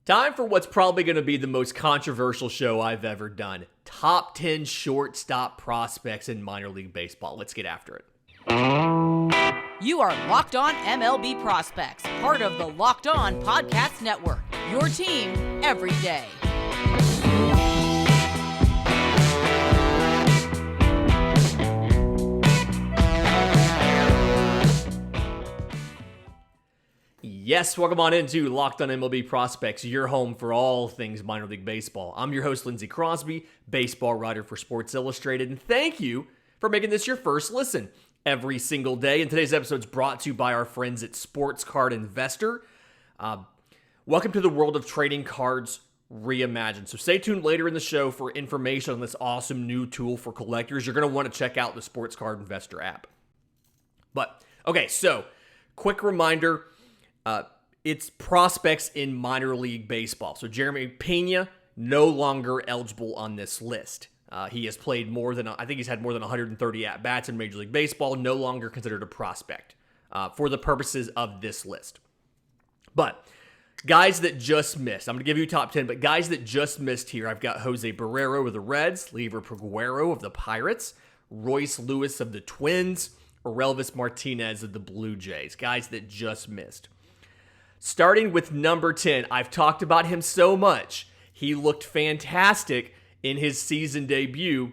Time for what's probably going to be the most controversial show I've ever done. Top 10 shortstop prospects in minor league baseball. Let's get after it. You are Locked On MLB Prospects, part of the Locked On Podcast Network. Your team every day. Yes, welcome on into Locked On MLB Prospects, your home for all things minor league baseball. I'm your host, Lindsey Crosby, baseball writer for Sports Illustrated, and thank you for making this your first listen every single day. And today's episode is brought to you by our friends at Sports Card Investor. Welcome to the world of trading cards reimagined. So stay tuned later in the show for information on this awesome new tool for collectors. You're going to want to check out the Sports Card Investor app. But, okay, so quick reminder. It's prospects in minor league baseball. So Jeremy Pena, no longer eligible on this list. He has played I think he's had more than 130 at-bats in Major League Baseball, no longer considered a prospect for the purposes of this list. But guys that just missed, I'm going to give you top 10, but guys that just missed here, I've got Jose Barrero of the Reds, Liover Peguero of the Pirates, Royce Lewis of the Twins, Orelvis Martinez of the Blue Jays. Guys that just missed. Starting with number 10, I've talked about him so much. He looked fantastic in his season debut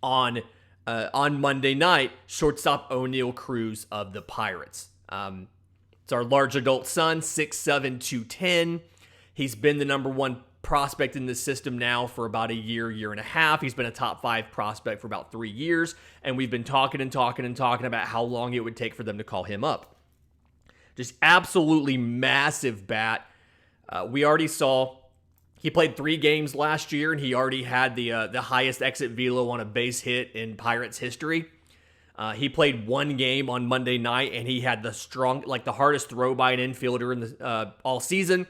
on Monday night, shortstop Oneil Cruz of the Pirates. It's our large adult son, 6'7", 210. He's been the number one prospect in the system now for about a year and a half. He's been a top 5 prospect for about 3 years, and we've been talking about how long it would take for them to call him up. Just absolutely massive bat. We already saw he played 3 games last year, and he already had the highest exit velo on a base hit in Pirates history. He played 1 game on Monday night, and he had the hardest throw by an infielder in the all season.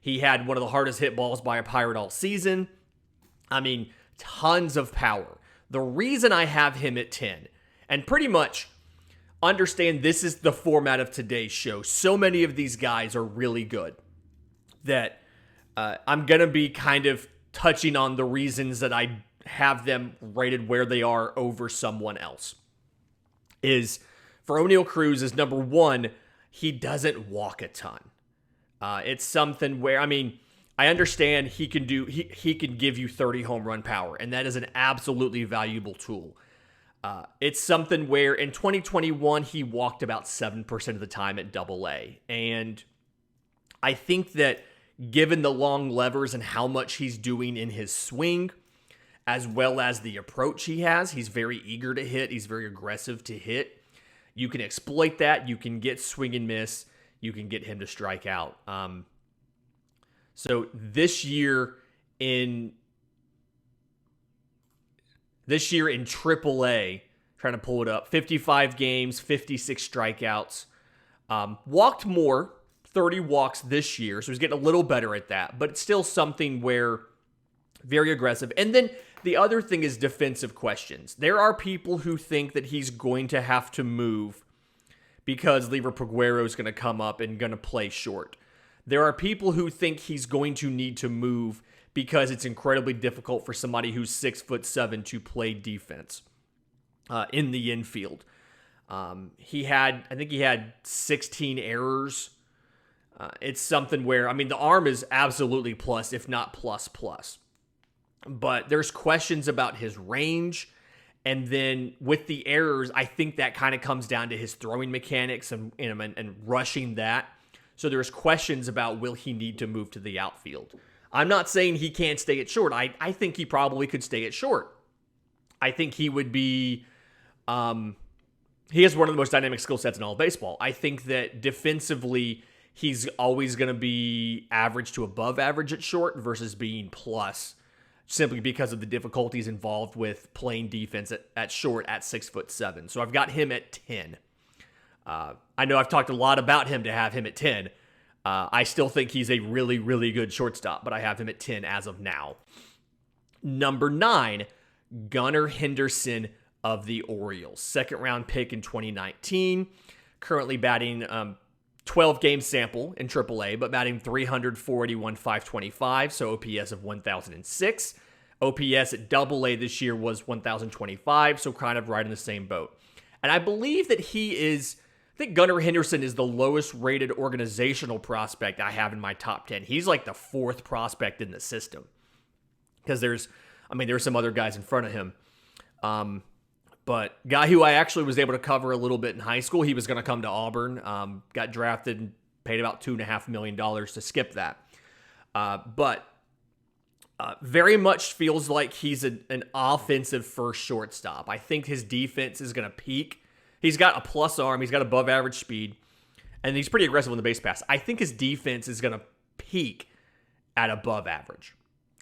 He had one of the hardest hit balls by a Pirate all season. I mean, tons of power. The reason I have him at 10, and pretty much understand this is the format of today's show. So many of these guys are really good that I'm going to be kind of touching on the reasons that I have them rated where they are over someone else. Is for Oneil Cruz is number 1, he doesn't walk a ton. It's something where, I understand he can give you 30 home run power, and that is an absolutely valuable tool. It's something where in 2021, he walked about 7% of the time at AA. And I think that given the long levers and how much he's doing in his swing, as well as the approach he has, he's very eager to hit. He's very aggressive to hit. You can exploit that. You can get swing and miss. You can get him to strike out. So this year in AAA, trying to pull it up, 55 games, 56 strikeouts. Walked more, 30 walks this year, so he's getting a little better at that, but it's still something where very aggressive. And then the other thing is defensive questions. There are people who think that he's going to have to move because Liover Peguero is going to come up and going to play short. There are people who think he's going to need to move because it's incredibly difficult for somebody who's 6'7" to play defense in the infield. I think he had 16 errors. It's something where, the arm is absolutely plus, if not plus. But there's questions about his range. And then with the errors, I think that kind of comes down to his throwing mechanics and rushing that. So there's questions about will he need to move to the outfield. I'm not saying he can't stay at short. I think he probably could stay at short. I think he would be... he has one of the most dynamic skill sets in all of baseball. I think that defensively, he's always going to be average to above average at short versus being plus, simply because of the difficulties involved with playing defense at short at 6'7". So I've got him at 10. I know I've talked a lot about him to have him at 10. I still think he's a really, really good shortstop, but I have him at 10 as of now. Number 9, Gunnar Henderson of the Orioles. 2nd round pick in 2019. Currently batting 12-game sample in AAA, but batting 341, 525, so OPS of 1,006. OPS at AA this year was 1,025, so kind of right in the same boat. And I believe that I think Gunnar Henderson is the lowest rated organizational prospect I have in my top 10. He's like the 4th prospect in the system. Because there's some other guys in front of him. But guy who I actually was able to cover a little bit in high school, he was going to come to Auburn, got drafted and paid about $2.5 million to skip that. But very much feels like he's an offensive first shortstop. I think his defense is going to peak. He's got a plus arm. He's got above average speed. And he's pretty aggressive on the base pass. I think his defense is going to peak at above average.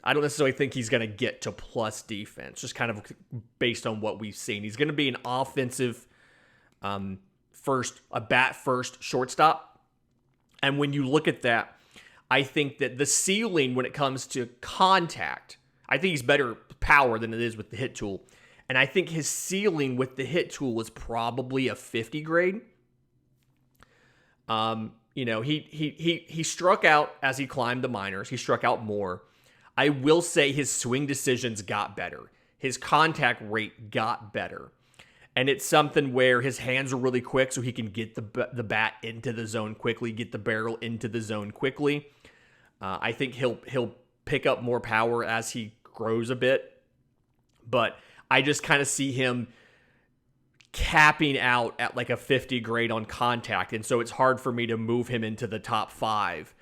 I don't necessarily think he's going to get to plus defense, just kind of based on what we've seen. He's going to be an offensive bat first shortstop. And when you look at that, I think that the ceiling when it comes to contact, I think he's better power than it is with the hit tool. And I think his ceiling with the hit tool was probably a 50 grade. He struck out as he climbed the minors. He struck out more. I will say his swing decisions got better. His contact rate got better. And it's something where his hands are really quick so he can get the bat into the zone quickly, get the barrel into the zone quickly. I think he'll pick up more power as he grows a bit. But I just kind of see him capping out at like a 50 grade on contact. And so it's hard for me to move him into the top 5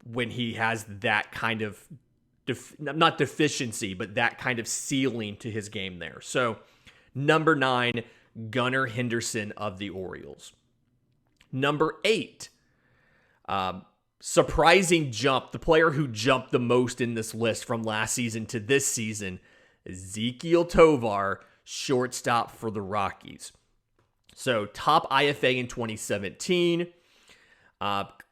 when he has that kind of, not deficiency, but that kind of ceiling to his game there. So number 9, Gunnar Henderson of the Orioles. Number 8, surprising jump, the player who jumped the most in this list from last season to this season, Ezequiel Tovar, shortstop for the Rockies. So top IFA in 2017,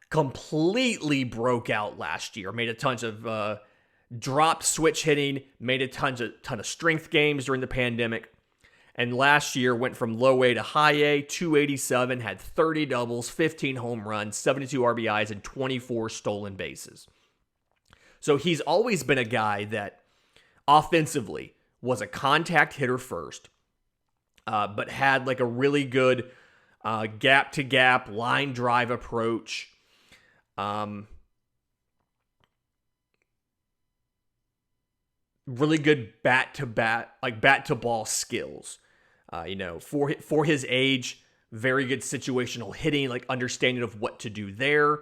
completely broke out last year, made a ton of dropped switch hitting, made a ton of strength games during the pandemic. And last year went from low A to high A, 287, had 30 doubles, 15 home runs, 72 RBIs, and 24 stolen bases. So he's always been a guy that offensively was a contact hitter first, but had like a really good gap-to-gap line drive approach. Really good bat-to-bat, like bat-to-ball skills. For his age, very good situational hitting, like understanding of what to do there.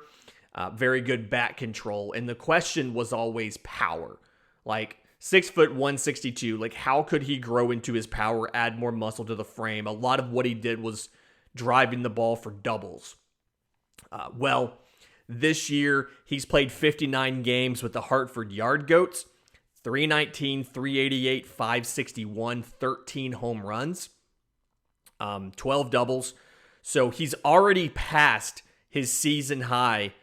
Very good bat control. And the question was always power. Like 6 foot 162, like how could he grow into his power, add more muscle to the frame? A lot of what he did was driving the ball for doubles. This year he's played 59 games with the Hartford Yard Goats. 319, 388, 561, 13 home runs, 12 doubles. So he's already passed his season high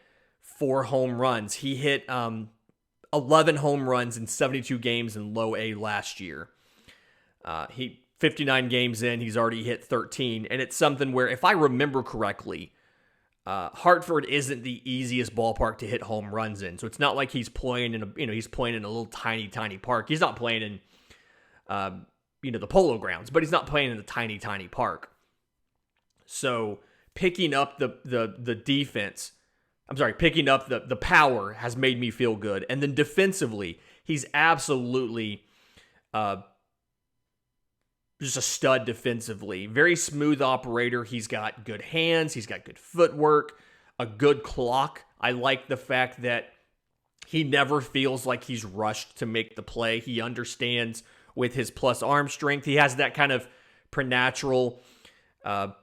for home runs. He hit 11 home runs in 72 games in low A last year. 59 games in, he's already hit 13. And it's something where, if I remember correctly, Hartford isn't the easiest ballpark to hit home runs in. So it's not like he's playing in a little tiny park. He's not playing in, the Polo Grounds, but he's not playing in a tiny park. So picking up the defense, picking up the power has made me feel good. And then defensively, he's absolutely, just a stud defensively. Very smooth operator. He's got good hands. He's got good footwork, a good clock. I like the fact that he never feels like he's rushed to make the play. He understands with his plus arm strength. He has that kind of preternatural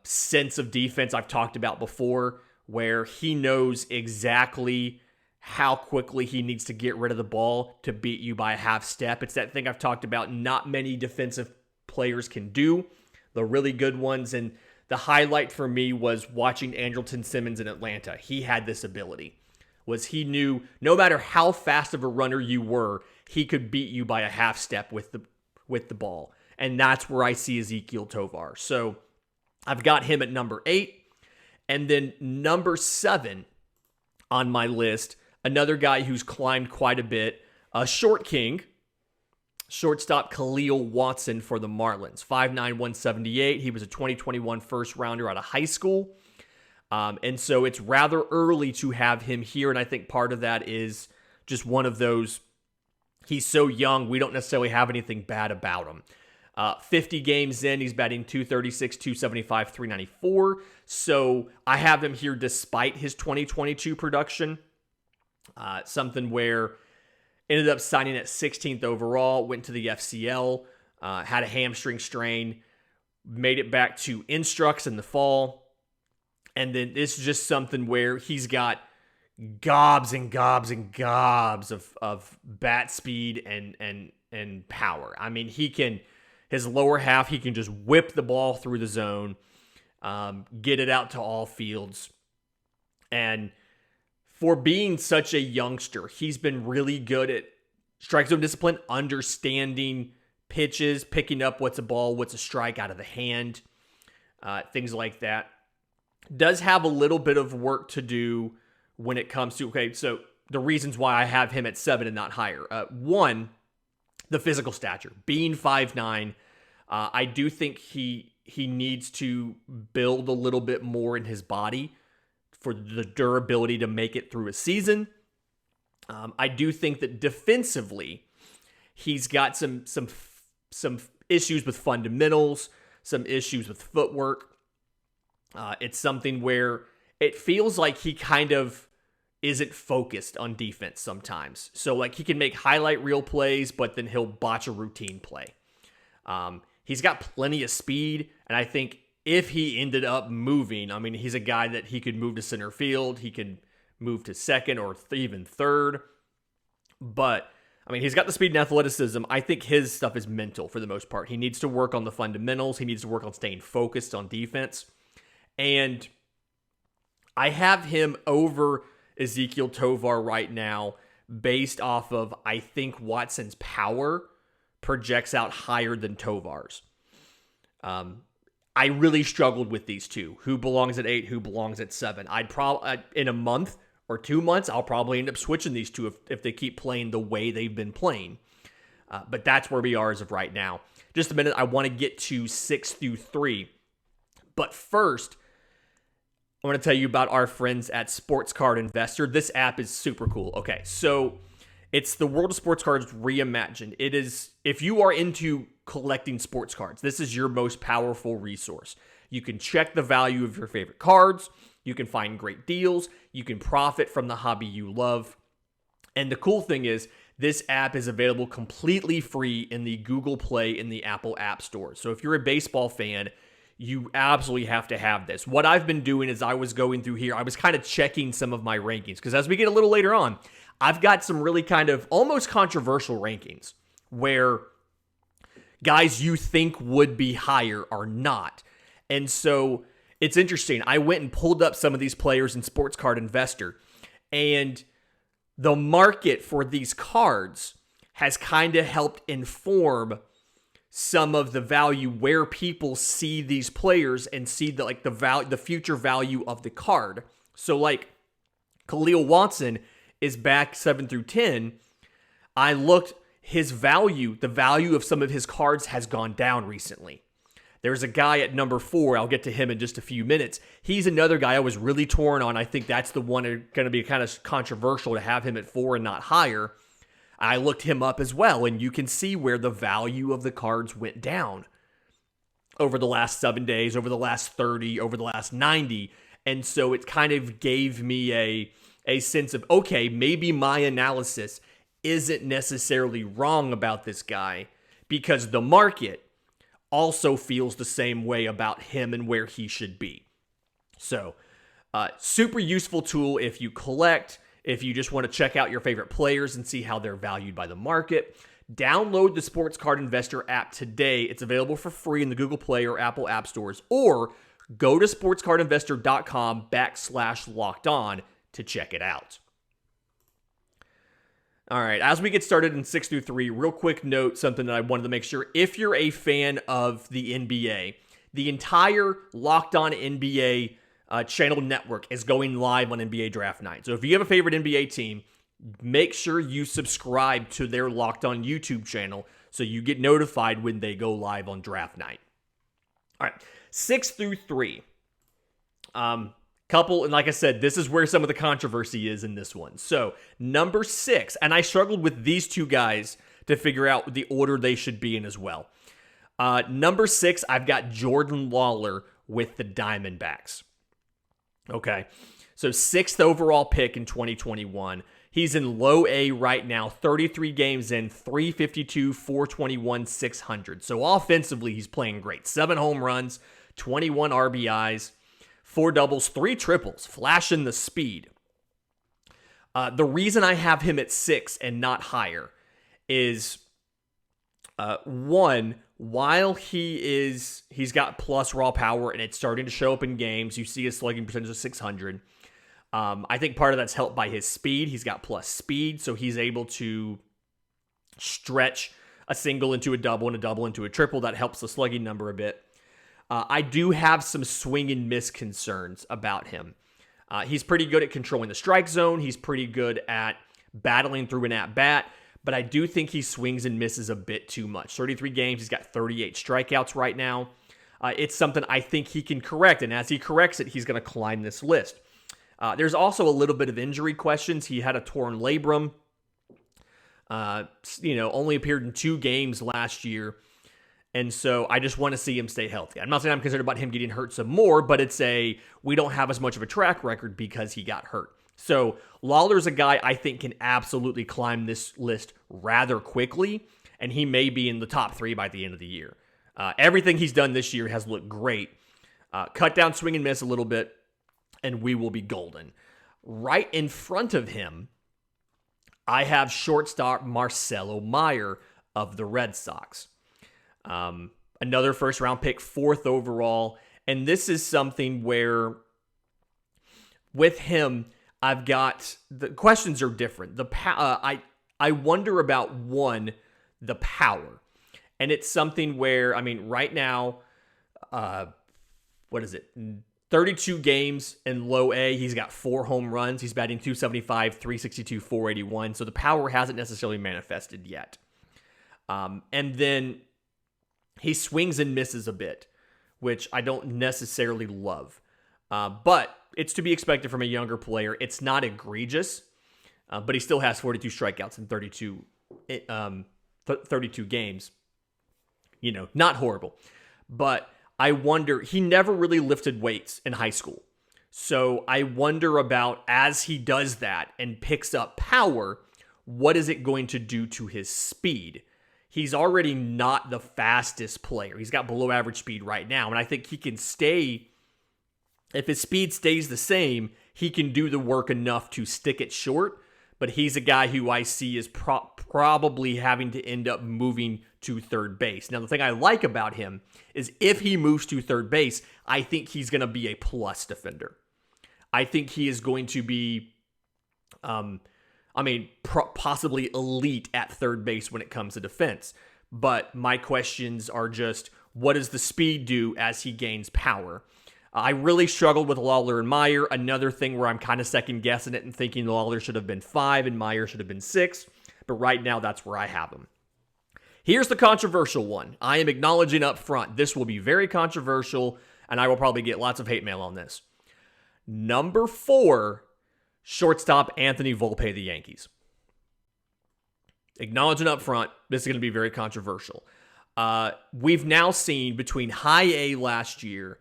sense of defense I've talked about before, where he knows exactly how quickly he needs to get rid of the ball to beat you by a half step. It's that thing I've talked about not many defensive players can do, the really good ones. And the highlight for me was watching Andrelton Simmons in Atlanta. He had this ability, he knew no matter how fast of a runner you were, he could beat you by a half step with the ball. And that's where I see Ezequiel Tovar. So I've got him at number 8. And then number 7 on my list, another guy who's climbed quite a bit, a short king, shortstop Khalil Watson for the Marlins, 5'9", 178. He was a 2021 first rounder out of high school. And so it's rather early to have him here. And I think part of that is just one of those, he's so young, we don't necessarily have anything bad about him. 50 games in, he's batting 236, 275, 394. So I have him here despite his 2022 production. Something where ended up signing at 16th overall, went to the FCL, had a hamstring strain, made it back to instructs in the fall. And then this is just something where he's got gobs and gobs and gobs of bat speed and power. I mean, his lower half, he can just whip the ball through the zone, get it out to all fields. And for being such a youngster, he's been really good at strike zone discipline, understanding pitches, picking up what's a ball, what's a strike out of the hand, things like that. Does have a little bit of work to do when it comes to, okay, so the reasons why I have him at 7 and not higher. One, the physical stature. Being 5'9", I do think he needs to build a little bit more in his body for the durability to make it through a season. I do think that defensively, he's got some issues with fundamentals, some issues with footwork. It's something where it feels like he kind of isn't focused on defense sometimes. So like he can make highlight reel plays, but then he'll botch a routine play. He's got plenty of speed, and I think if he ended up moving, I mean, he's a guy that he could move to center field, he could move to second or even third. But I mean, he's got the speed and athleticism. I think his stuff is mental for the most part. He needs to work on the fundamentals. He needs to work on staying focused on defense. And I have him over Ezequiel Tovar right now based off of, I think Watson's power projects out higher than Tovar's. I really struggled with these two. Who belongs at 8, who belongs at 7. I'd probably, in a month or 2 months, I'll probably end up switching these two if they keep playing the way they've been playing. But that's where we are as of right now. Just a minute, I want to get to 6 through 3. But first, I want to tell you about our friends at Sports Card Investor. This app is super cool. Okay, so it's the world of sports cards reimagined. It is, if you are into collecting sports cards, this is your most powerful resource. You can check the value of your favorite cards. You can find great deals. You can profit from the hobby you love. And the cool thing is, this app is available completely free in the Google Play and the Apple App Store. So if you're a baseball fan, you absolutely have to have this. What I've been doing is I was going through here, I was kind of checking some of my rankings, because as we get a little later on, I've got some really kind of almost controversial rankings where guys you think would be higher are not. And so it's interesting. I went and pulled up some of these players in Sports Card Investor, and the market for these cards has kind of helped inform some of the value where people see these players and see the future value of the card. So like Khalil Watson is back 7 through 10. I looked, his value, the value of some of his cards has gone down recently. There's a guy at number 4. I'll get to him in just a few minutes. He's another guy I was really torn on. I think that's the one that's going to be kind of controversial to have him at 4 and not higher. I looked him up as well, and you can see where the value of the cards went down over the last 7 days, over the last 30, over the last 90. And so it kind of gave me a sense of, okay, maybe my analysis isn't necessarily wrong about this guy, because the market also feels the same way about him and where he should be. So, super useful tool if you collect, if you just want to check out your favorite players and see how they're valued by the market. Download the Sports Card Investor app today. It's available for free in the Google Play or Apple App Stores, or go to sportscardinvestor.com/lockedon to check it out. All right, as we get started in 6 through 3, real quick note, something that I wanted to make sure. If you're a fan of the NBA, the entire Locked On NBA channel network is going live on NBA Draft Night. So if you have a favorite NBA team, make sure you subscribe to their Locked On YouTube channel so you get notified when they go live on Draft Night. All right, 6 through 3. And like I said, this is where some of the controversy is in this one. So, number 6, and I struggled with these two guys to figure out the order they should be in as well. Number 6, I've got Jordan Lawlar with the Diamondbacks. Okay, so 6th overall pick in 2021. He's in low A right now, 33 games in, 352, 421, 600. So offensively, he's playing great. 7 home runs, 21 RBIs, 4 doubles, 3 triples, flashing the speed. The reason I have him at 6 and not higher is, one, while he's got plus raw power and it's starting to show up in games, you see his slugging percentage of 600. I think part of that's helped by his speed. He's got plus speed, so he's able to stretch a single into a double and a double into a triple. That helps the slugging number a bit. I do have some swing and miss concerns about him. He's pretty good at controlling the strike zone. He's pretty good at battling through an at-bat, but I do think he swings and misses a bit too much. 33 games, he's got 38 strikeouts right now. It's something I think he can correct, and as he corrects it, he's going to climb this list. There's also a little bit of injury questions. He had a torn labrum. Only appeared in 2 games last year. And so I just want to see him stay healthy. I'm not saying I'm concerned about him getting hurt some more, but we don't have as much of a track record because he got hurt. So Lawlar's a guy I think can absolutely climb this list rather quickly, and he may be in the top 3 by the end of the year. Everything he's done this year has looked great. Cut down swing and miss a little bit, and we will be golden. Right in front of him, I have shortstop Marcelo Meyer of the Red Sox. Another first-round pick, 4th overall. And this is something where, with him, I've got... The questions are different. I wonder about, one, the power. And it's something where, right now, 32 games in low A. He's got 4 home runs. He's batting .275, .362, .481. So the power hasn't necessarily manifested yet. And then he swings and misses a bit, which I don't necessarily love. But it's to be expected from a younger player. It's not egregious, but he still has 42 strikeouts in 32 games. Not horrible. But I wonder, he never really lifted weights in high school. So I wonder about, as he does that and picks up power, what is it going to do to his speed? He's already not the fastest player. He's got below average speed right now. And I think he can stay, if his speed stays the same, he can do the work enough to stick it short. But he's a guy who I see is probably having to end up moving to third base. Now, the thing I like about him is if he moves to third base, I think he's going to be a plus defender. I think he is going to be, possibly elite at third base when it comes to defense. But my questions are just, what does the speed do as he gains power? I really struggled with Lawlar and Meyer. Another thing where I'm kind of second guessing it and thinking Lawlar should have been 5 and Meyer should have been 6. But right now, that's where I have him. Here's the controversial one. I am acknowledging up front, this will be very controversial, and I will probably get lots of hate mail on this. Number 4, shortstop Anthony Volpe of the Yankees. Acknowledging up front, this is going to be very controversial. We've now seen between high A last year,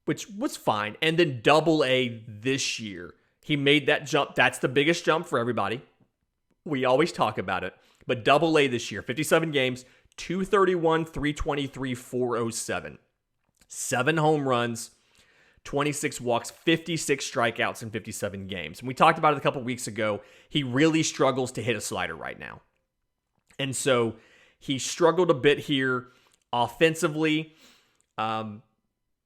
which was fine, and then double A this year. He made that jump. That's the biggest jump for everybody. We always talk about it. But double A this year, 57 games, 231, 323, 407. 7 home runs, 26 walks, 56 strikeouts in 57 games. And we talked about it a couple weeks ago. He really struggles to hit a slider right now. And so he struggled a bit here offensively,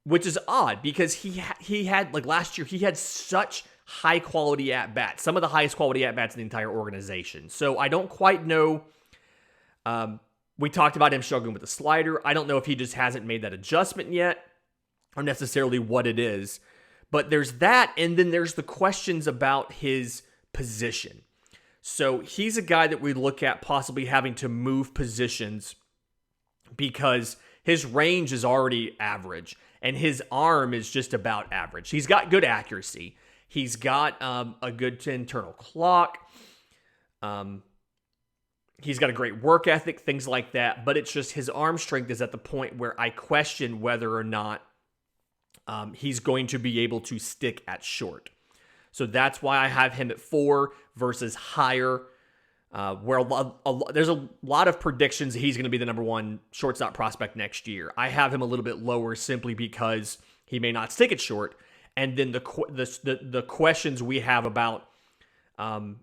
which is odd because he had, like last year, he had such high quality at-bats, some of the highest quality at-bats in the entire organization. So I don't quite know. We talked about him struggling with the slider. I don't know if he just hasn't made that adjustment yet. or necessarily what it is. But there's that, and then there's the questions about his position. So he's a guy that we look at possibly having to move positions because his range is already average, and his arm is just about average. He's got good accuracy. He's got a good internal clock. He's got a great work ethic, things like that. But it's just his arm strength is at the point where I question whether or not he's going to be able to stick at short. So that's why I have him at 4 versus higher, where there's a lot of predictions that he's going to be the number 1 shortstop prospect next year. I have him a little bit lower simply because he may not stick at short. And then the questions we have about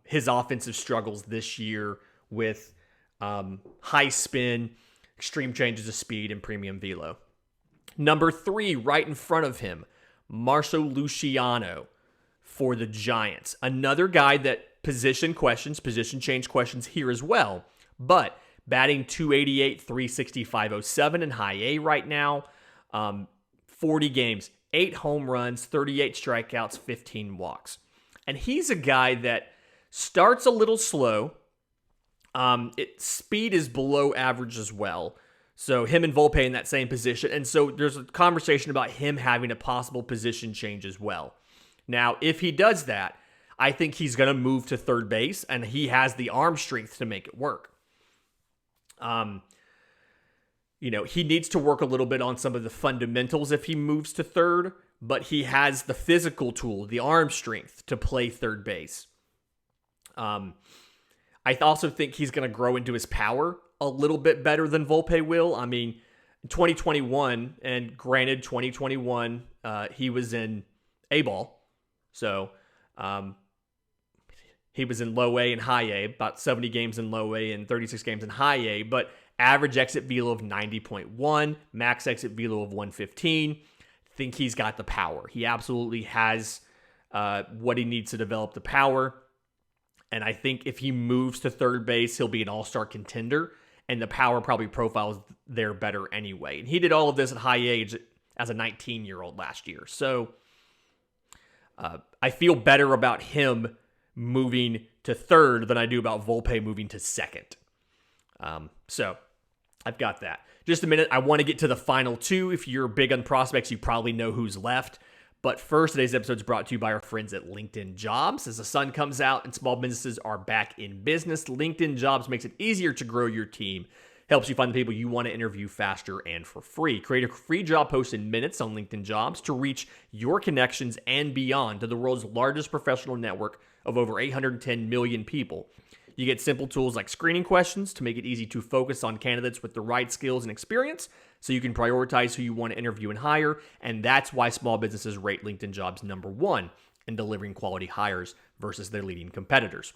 his offensive struggles this year with high spin, extreme changes of speed, and premium velo. Number 3, right in front of him, Marcelo Luciano for the Giants. Another guy that position change questions here as well. But batting .288, 365, 07 in high A right now. 40 games, 8 home runs, 38 strikeouts, 15 walks. And he's a guy that starts a little slow. Speed is below average as well. So him and Volpe in that same position. And so there's a conversation about him having a possible position change as well. Now, if he does that, I think he's going to move to third base, and he has the arm strength to make it work. He needs to work a little bit on some of the fundamentals if he moves to third, but he has the physical tool, the arm strength to play third base. I also think he's going to grow into his power a little bit better than Volpe will. I mean, 2021, and granted, 2021, he was in A-ball. So he was in low A and high A, about 70 games in low A and 36 games in high A, but average exit velo of 90.1, max exit velo of 115. Think he's got the power. He absolutely has what he needs to develop the power. And I think if he moves to third base, he'll be an all-star contender, and the power probably profiles there better anyway. And he did all of this at high age as a 19-year-old last year. So I feel better about him moving to third than I do about Volpe moving to second. So I've got that. Just a minute. I want to get to the final 2. If you're big on prospects, you probably know who's left. But first, today's episode is brought to you by our friends at LinkedIn Jobs. As the sun comes out and small businesses are back in business, LinkedIn Jobs makes it easier to grow your team, helps you find the people you want to interview faster and for free. Create a free job post in minutes on LinkedIn Jobs to reach your connections and beyond to the world's largest professional network of over 810 million people. You get simple tools like screening questions to make it easy to focus on candidates with the right skills and experience so you can prioritize who you want to interview and hire. And that's why small businesses rate LinkedIn Jobs number 1 in delivering quality hires versus their leading competitors.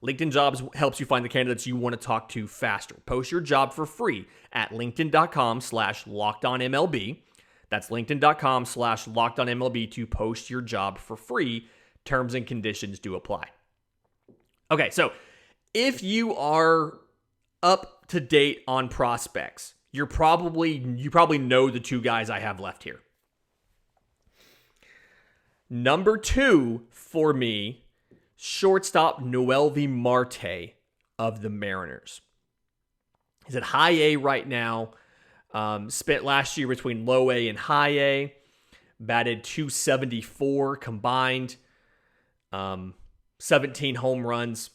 LinkedIn Jobs helps you find the candidates you want to talk to faster. Post your job for free at linkedin.com/lockedonmlb. That's linkedin.com/lockedonmlb to post your job for free. Terms and conditions do apply. Okay, so if you are up to date on prospects, you probably know the 2 guys I have left here. Number 2 for me, shortstop Noelvie Marte of the Mariners. He's at high A right now. Spent last year between low A and high A. Batted .274 combined. 17 home runs.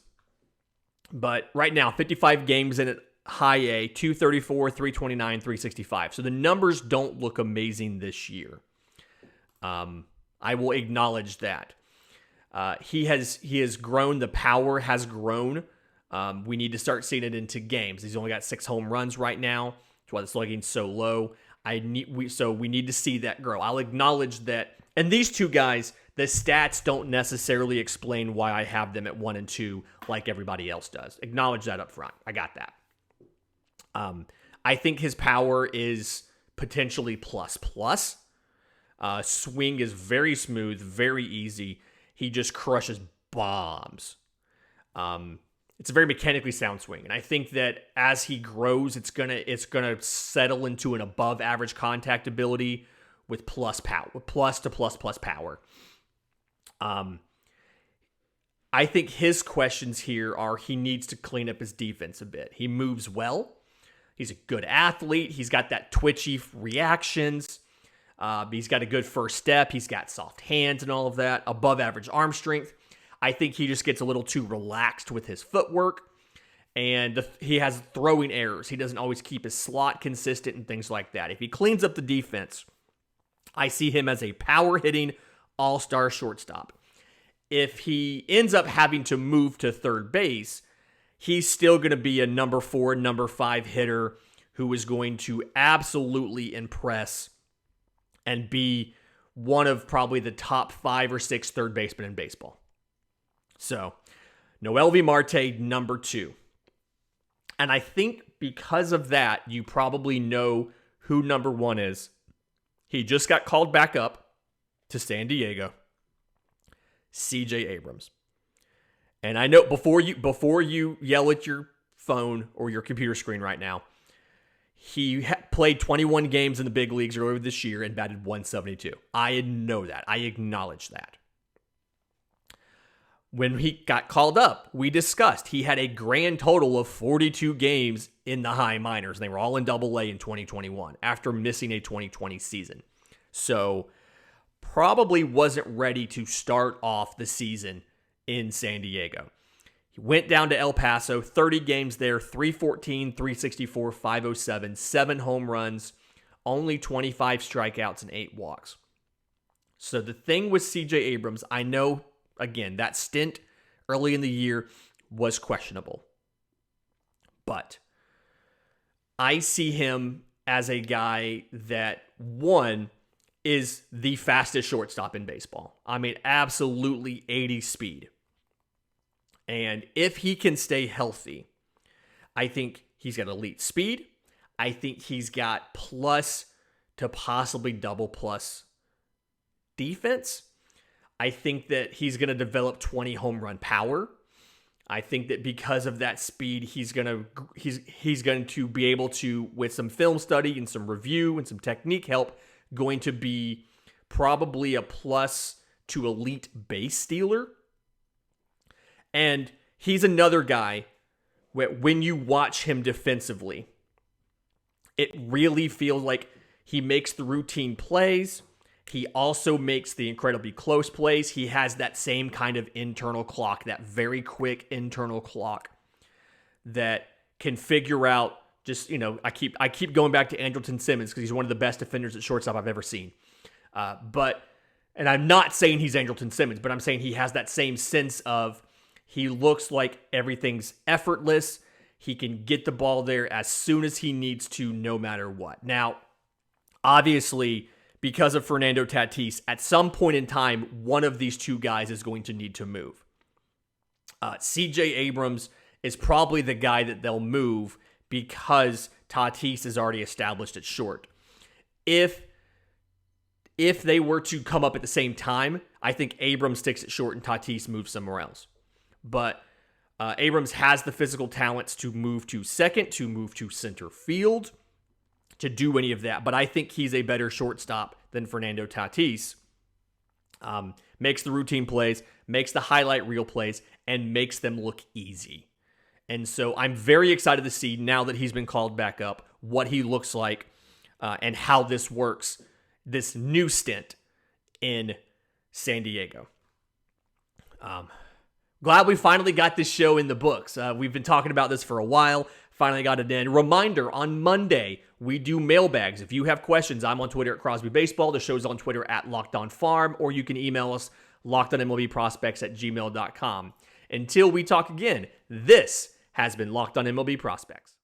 But right now, 55 games in at high A, 234, 329, 365. So the numbers don't look amazing this year. I will acknowledge that. He has grown. The power has grown. We need to start seeing it into games. He's only got 6 home runs right now. That's why the slugging's so low. We need to see that grow. I'll acknowledge that. And these 2 guys, the stats don't necessarily explain why I have them at 1 and 2 like everybody else does. Acknowledge that up front. I got that. I think his power is potentially plus. Swing is very smooth, very easy. He just crushes bombs. It's a very mechanically sound swing, and I think that as he grows, it's gonna settle into an above average contact ability with plus power, with plus to plus power. I think his questions here are he needs to clean up his defense a bit. He moves well. He's a good athlete. He's got that twitchy reactions. He's got a good first step. He's got soft hands and all of that. Above average arm strength. I think he just gets a little too relaxed with his footwork. And he has throwing errors. He doesn't always keep his slot consistent and things like that. If he cleans up the defense, I see him as a power-hitting all-star shortstop. If he ends up having to move to third base, he's still going to be a number 4, number 5 hitter who is going to absolutely impress and be one of probably the top 5 or 6 third basemen in baseball. So, Noelvie Marte, number 2. And I think because of that, you probably know who number 1 is. He just got called back up to San Diego. CJ Abrams. And I know before you yell at your phone or your computer screen right now, he played 21 games in the big leagues earlier this year and batted 172. I know that. I acknowledge that. When he got called up, we discussed he had a grand total of 42 games in the high minors. They were all in Double-A in 2021 after missing a 2020 season. So probably wasn't ready to start off the season in San Diego. He went down to El Paso, 30 games there, 314, 364, 507, 7 home runs, only 25 strikeouts and 8 walks. So the thing with CJ Abrams, I know, again, that stint early in the year was questionable. But I see him as a guy that, one, is the fastest shortstop in baseball. I mean, absolutely 80 speed. And if he can stay healthy, I think he's got elite speed. I think he's got plus to possibly double plus defense. I think that he's going to develop 20 home run power. I think that because of that speed, he's going to be able to, with some film study and some review and some technique help, going to be probably a plus to elite base stealer. And he's another guy where when you watch him defensively, it really feels like he makes the routine plays. He also makes the incredibly close plays. He has that same kind of internal clock, that very quick internal clock that can figure out just, I keep going back to Andrelton Simmons because he's one of the best defenders at shortstop I've ever seen. And I'm not saying he's Andrelton Simmons, but I'm saying he has that same sense of he looks like everything's effortless. He can get the ball there as soon as he needs to, no matter what. Now, obviously, because of Fernando Tatis, at some point in time, one of these two guys is going to need to move. CJ Abrams is probably the guy that they'll move because Tatis is already established at short. If they were to come up at the same time, I think Abrams sticks at short and Tatis moves somewhere else. But Abrams has the physical talents to move to second, to move to center field, to do any of that. But I think he's a better shortstop than Fernando Tatis. Makes the routine plays, makes the highlight reel plays, and makes them look easy. And so I'm very excited to see, now that he's been called back up, what he looks like and how this works, this new stint in San Diego. Glad we finally got this show in the books. We've been talking about this for a while. Finally got it in. Reminder, on Monday, we do mailbags. If you have questions, I'm on Twitter at Crosby Baseball. The show's on Twitter at Locked On Farm, or you can email us, lockedonmlbprospects@gmail.com. Until we talk again, this has been Locked On MLB Prospects.